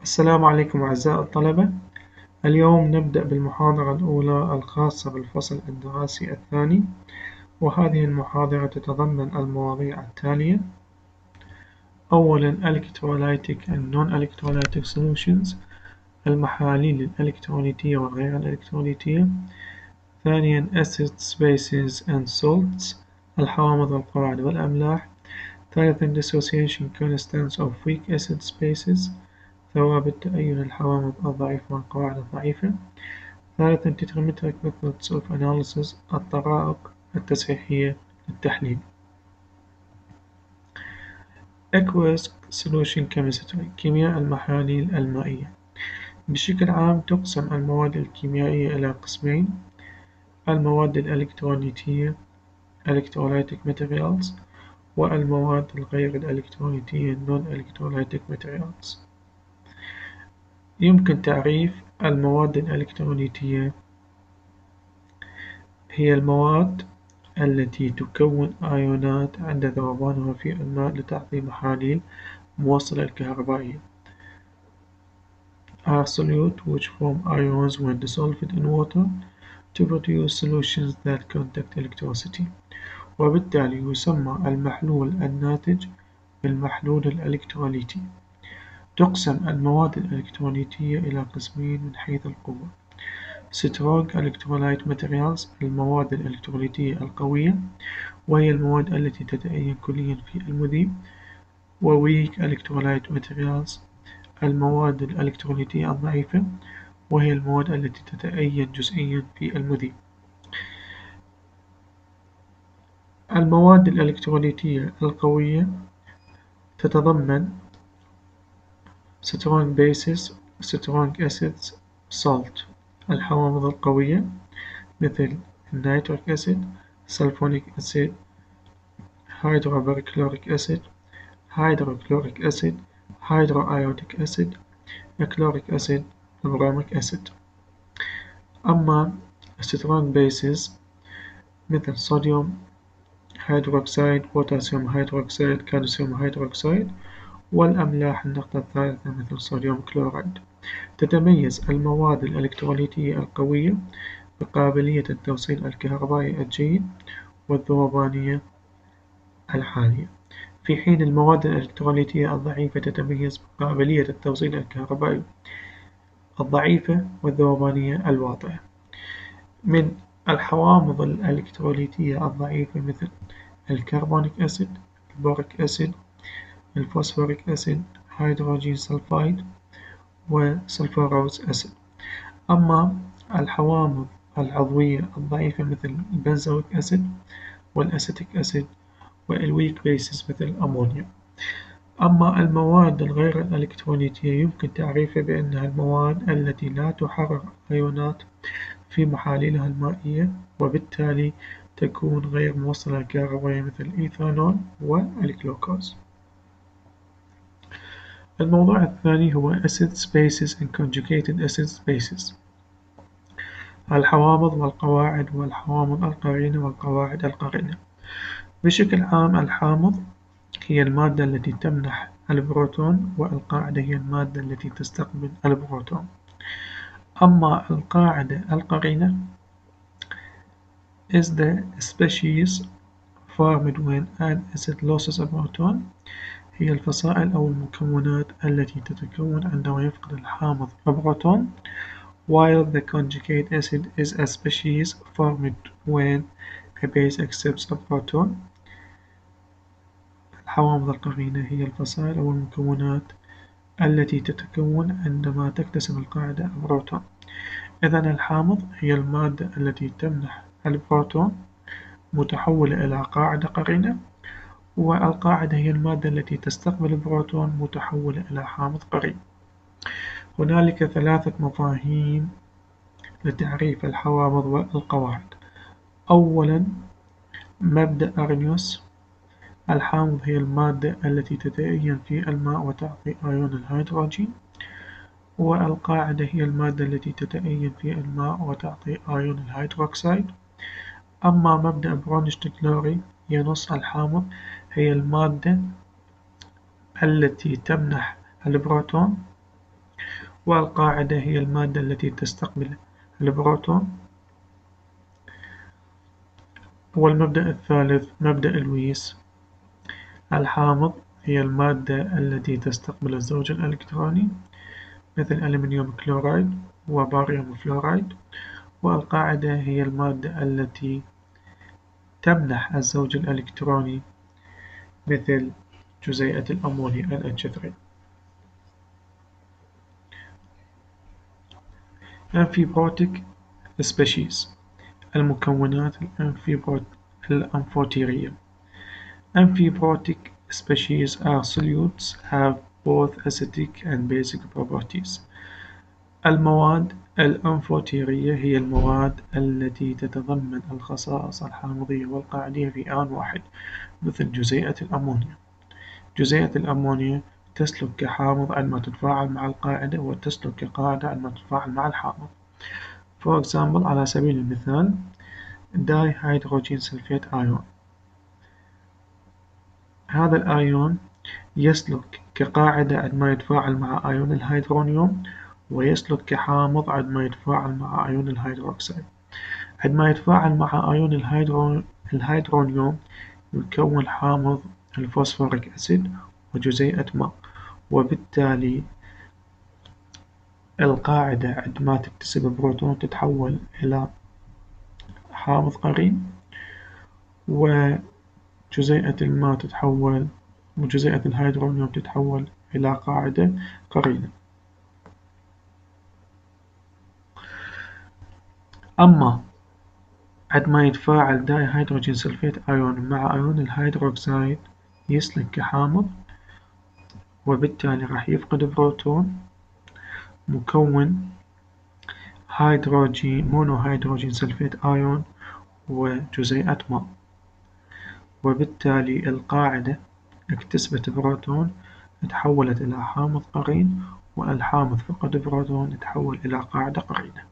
السلام عليكم أعزائي الطلبة. اليوم نبدأ بالمحاضرة الأولى الخاصة بالفصل الدراسي الثاني، وهذه المحاضرة تتضمن المواضيع التالية: أولاً Electrolytic and Non-Electrolytic Solutions، المحاليل الإلكتروليتية والغير الإلكتروليتية. ثانياً Acids, Bases and Salts، الحوامض والقواعد والأملاح. ثالثاً Dissociation Constants of Weak Acid Bases، ثوابت تأين الحوامض الضعيفة والقواعد الضعيفة. ثالثاً Trigonometric Methods of Analysis، الطرائق التصحيحية للتحليل. Aqueous Solution Chemistry، كيمياء المحاليل المائية. بشكل عام تقسم المواد الكيميائية إلى قسمين: المواد الإلكتروليتية Electrolytic Materials، والمواد الغير الإلكتروليتية Non-Electrolytic Materials. يمكن تعريف المواد الإلكتروليتية: هي المواد التي تكون أيونات عند ذوبانها في الماء لتعطي محاليل موصلة الكهربائية. are solute which form ions when dissolved in water to produce solutions that conduct electricity. وبالتالي يسمى المحلول الناتج بالمحلول الإلكتروليتي. تقسم المواد الإلكتروليتية إلى قسمين من حيث القوة: Strong Electrolyte Materials، المواد الإلكتروليتية القوية، وهي المواد التي تتأين كليا في المذيب. Weak Electrolyte Materials، المواد الإلكتروليتية الضعيفة، وهي المواد التي تتأين جزئيا في المذيب. المواد الإلكتروليتية القوية تتضمن Strong Bases، Strong Acids، Salt. الحوامض القوية مثل النيتريك أسيد، سلفونيك أسيد، هيدروبركلوريك أسيد، هيدروكلوريك أسيد، هيدروأيوديك أسيد، كلوريك أسيد، بروميك أسيد. أما strong bases مثل صوديوم هيدروكسيد، بوتاسيوم هيدروكسيد، كالسيوم هيدروكسيد. والأملاح النقطة الثالثة مثل صوديوم كلورايد. تتميز المواد الإلكتروليتية القوية بقابلية التوصيل الكهربائي الجيد والذوبانية العالية، في حين المواد الإلكتروليتية الضعيفة تتميز بقابلية التوصيل الكهربائي الضعيفة والذوبانية الواطية. من الحوامض الإلكتروليتية الضعيفة مثل الكربونيك أسيد، البوريك أسيد، الفوسفوريك أسيد، هيدروجين سلفايد، وسلفوروس أسيد. أما الحوامض العضوية الضعيفة مثل البنزويك أسيد والأسيتيك أسيد والويك بيسز مثل الأمونيا. أما المواد الغير الإلكتروليتية يمكن تعريفها بأنها المواد التي لا تحرر أيونات في محاليلها المائية، وبالتالي تكون غير موصلة للكهرباء مثل الإيثانول والجلوكوز. الموضوع الثاني هو Acids, Bases and Conjugated Acids Bases، الحوامض والقواعد والحوامض القرينة والقواعد القرينة. بشكل عام الحامض هي المادة التي تمنح البروتون، والقاعدة هي المادة التي تستقبل البروتون. أما القاعدة القرينة is the species formed when an acid loses a proton، هي الفصائل أو المكونات التي تتكون عندما يفقد الحامض البروتون. while the conjugate acid is a species formed when a base accepts a proton. الحوامض القرينة هي الفصائل أو المكونات التي تتكون عندما تكتسب القاعدة البروتون. إذن الحامض هي المادة التي تمنح البروتون متحولة إلى قاعدة قرينة، والقاعدة هي المادة التي تستقبل البروتون متحولة إلى حامض قرين. هنالك ثلاثة مفاهيم لتعريف الحوامض والقواعد. أولاً مبدأ أرينيوس: الحامض هي المادة التي تتأين في الماء وتعطي أيون الهيدروجين، والقاعدة هي المادة التي تتأين في الماء وتعطي أيون الهيدروكسيد. أما مبدأ برونشتكلوري ينص الحامض هي المادة التي تمنح البروتون والقاعدة هي المادة التي تستقبل البروتون. والمبدأ الثالث مبدأ لويس. الحامض هي المادة التي تستقبل الزوج الإلكتروني مثل ألمنيوم كلورايد وباريوم فلورايد. والقاعدة هي المادة التي تمنح الزوج الإلكتروني مثل جزيئة الأمونيا NH3. أمفيبروتيك species. المكونات الأنفوتيرية. Amphibrotic species are solutes have both acidic and basic properties. المواد الأنفوتيرية هي المواد التي تتضمن الخصائص الحامضية والقاعدية في آن واحد، مثل جزيئة الأمونيا. جزيئة الأمونيا تسلك كحامض عندما تتفاعل مع القاعدة، وتسلك كقاعدة عندما تتفاعل مع الحامض. For example، على سبيل المثال dihydrogen sulfate ion. هذا الأيون يسلك كقاعدة عندما يتفاعل مع أيون الهيدرونيوم، ويسلك كحامض عندما يتفاعل مع أيون الهيدروكسيد. عندما يتفاعل مع أيون الهيدرونيوم يكون حامض الفوسفوريك أسيد وجزيئة ماء، وبالتالي القاعدة عندما تكتسب بروتون تتحول إلى حامض قرين، وجزيئة الماء تتحول وجزيئة الهيدرونيوم تتحول إلى قاعدة قرينة. أما عندما يتفاعل دايهيدروجين سلفيت أيون مع أيون الهيدروكسيد يسلك كحامض، وبالتالي راح يفقد بروتون مكون مونوهيدروجين سلفيت أيون وجزيئة ماء، وبالتالي القاعدة اكتسبت بروتون تحولت إلى حامض قرين، والحامض فقد بروتون تحول إلى قاعدة قرينة.